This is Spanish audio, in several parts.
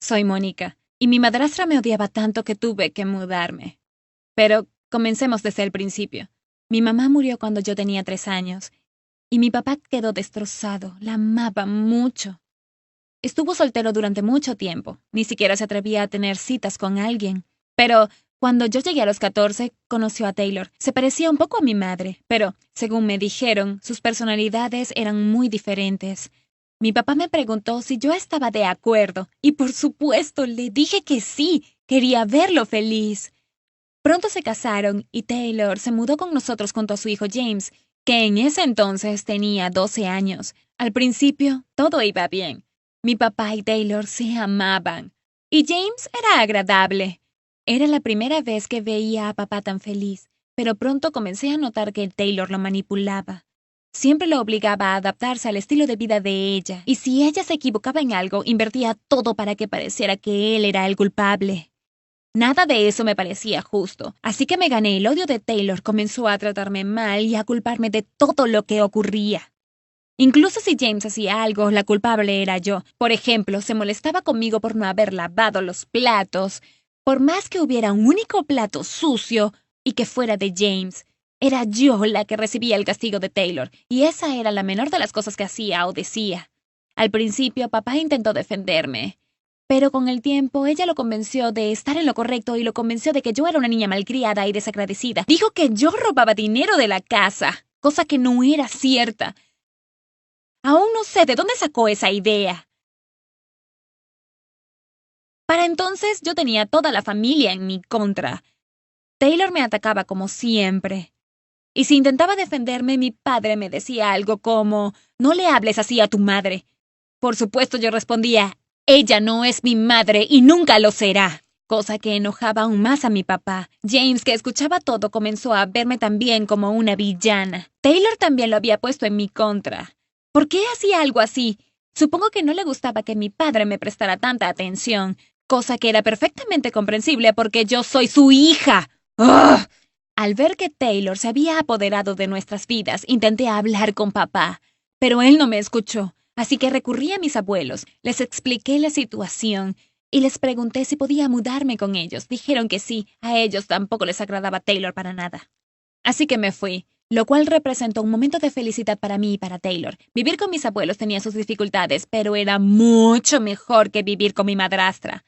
soy Mónica, y mi madrastra me odiaba tanto que tuve que mudarme. Pero comencemos desde el principio. Mi mamá murió cuando yo tenía 3 años, y mi papá quedó destrozado. La amaba mucho. Estuvo soltero durante mucho tiempo, ni siquiera se atrevía a tener citas con alguien. Pero cuando yo llegué a los 14, conoció a Taylor. Se parecía un poco a mi madre, pero, según me dijeron, sus personalidades eran muy diferentes. Mi papá me preguntó si yo estaba de acuerdo, y por supuesto le dije que sí, quería verlo feliz. Pronto se casaron y Taylor se mudó con nosotros junto a su hijo James, que en ese entonces tenía 12 años. Al principio, todo iba bien. Mi papá y Taylor se amaban. Y James era agradable. Era la primera vez que veía a papá tan feliz, pero pronto comencé a notar que Taylor lo manipulaba. Siempre lo obligaba a adaptarse al estilo de vida de ella, y si ella se equivocaba en algo, invertía todo para que pareciera que él era el culpable. Nada de eso me parecía justo, así que me gané el odio de Taylor. Comenzó a tratarme mal y a culparme de todo lo que ocurría. Incluso si James hacía algo, la culpable era yo. Por ejemplo, se molestaba conmigo por no haber lavado los platos. Por más que hubiera un único plato sucio y que fuera de James, era yo la que recibía el castigo de Taylor, y esa era la menor de las cosas que hacía o decía. Al principio, papá intentó defenderme, pero con el tiempo ella lo convenció de estar en lo correcto y lo convenció de que yo era una niña malcriada y desagradecida. Dijo que yo robaba dinero de la casa, cosa que no era cierta. Aún no sé de dónde sacó esa idea. Para entonces yo tenía toda la familia en mi contra. Taylor me atacaba como siempre. Y si intentaba defenderme, mi padre me decía algo como, «No le hables así a tu madre». Por supuesto yo respondía, «Ella no es mi madre y nunca lo será», cosa que enojaba aún más a mi papá. James, que escuchaba todo, comenzó a verme también como una villana. Taylor también lo había puesto en mi contra. ¿Por qué hacía algo así? Supongo que no le gustaba que mi padre me prestara tanta atención, cosa que era perfectamente comprensible porque yo soy su hija. ¡Ugh! Al ver que Taylor se había apoderado de nuestras vidas, intenté hablar con papá, pero él no me escuchó, así que recurrí a mis abuelos, les expliqué la situación y les pregunté si podía mudarme con ellos. Dijeron que sí, a ellos tampoco les agradaba Taylor para nada. Así que me fui, lo cual representó un momento de felicidad para mí y para Taylor. Vivir con mis abuelos tenía sus dificultades, pero era mucho mejor que vivir con mi madrastra.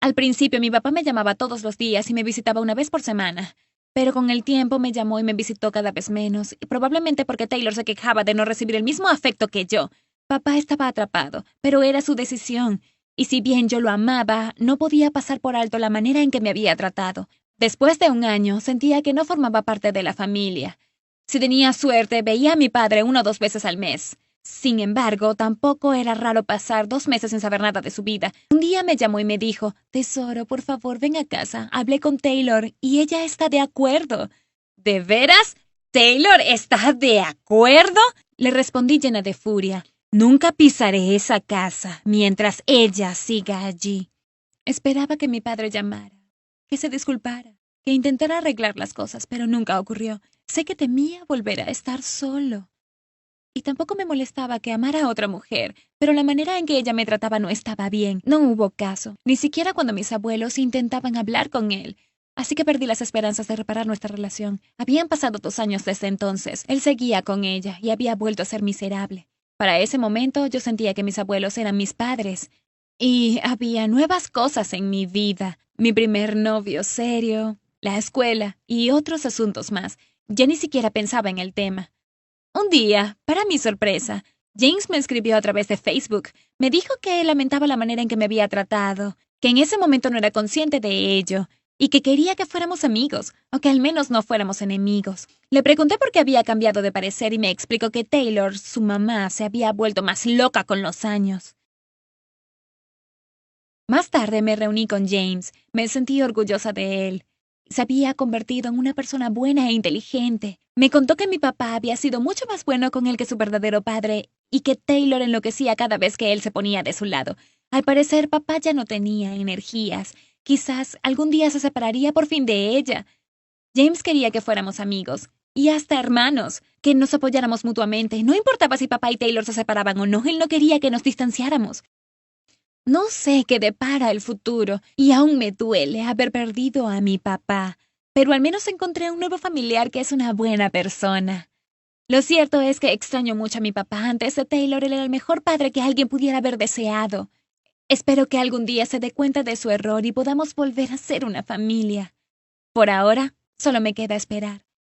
Al principio mi papá me llamaba todos los días y me visitaba una vez por semana, pero con el tiempo me llamó y me visitó cada vez menos, y probablemente porque Taylor se quejaba de no recibir el mismo afecto que yo. Papá estaba atrapado, pero era su decisión, y si bien yo lo amaba, no podía pasar por alto la manera en que me había tratado. Después de un año, sentía que no formaba parte de la familia. Si tenía suerte, veía a mi padre 1 o 2 veces al mes. Sin embargo, tampoco era raro pasar 2 meses sin saber nada de su vida. Un día me llamó y me dijo, «Tesoro, por favor, ven a casa. Hablé con Taylor y ella está de acuerdo». «¿De veras? ¿Taylor está de acuerdo?», le respondí llena de furia. «Nunca pisaré esa casa mientras ella siga allí». Esperaba que mi padre llamara, que se disculpara, que intentara arreglar las cosas, pero nunca ocurrió. Sé que temía volver a estar solo. Y tampoco me molestaba que amara a otra mujer, pero la manera en que ella me trataba no estaba bien. No hubo caso, ni siquiera cuando mis abuelos intentaban hablar con él. Así que perdí las esperanzas de reparar nuestra relación. Habían pasado 2 años desde entonces. Él seguía con ella y había vuelto a ser miserable. Para ese momento yo sentía que mis abuelos eran mis padres. Y había nuevas cosas en mi vida. Mi primer novio serio, la escuela y otros asuntos más. Ya ni siquiera pensaba en el tema. Un día, para mi sorpresa, James me escribió a través de Facebook. Me dijo que lamentaba la manera en que me había tratado, que en ese momento no era consciente de ello, y que quería que fuéramos amigos, o que al menos no fuéramos enemigos. Le pregunté por qué había cambiado de parecer y me explicó que Taylor, su mamá, se había vuelto más loca con los años. Más tarde me reuní con James. Me sentí orgullosa de él. Se había convertido en una persona buena e inteligente. Me contó que mi papá había sido mucho más bueno con él que su verdadero padre y que Taylor enloquecía cada vez que él se ponía de su lado. Al parecer, papá ya no tenía energías. Quizás algún día se separaría por fin de ella. James quería que fuéramos amigos y hasta hermanos, que nos apoyáramos mutuamente. No importaba si papá y Taylor se separaban o no, él no quería que nos distanciáramos. No sé qué depara el futuro, y aún me duele haber perdido a mi papá, pero al menos encontré un nuevo familiar que es una buena persona. Lo cierto es que extraño mucho a mi papá. Antes de Taylor, él era el mejor padre que alguien pudiera haber deseado. Espero que algún día se dé cuenta de su error y podamos volver a ser una familia. Por ahora, solo me queda esperar.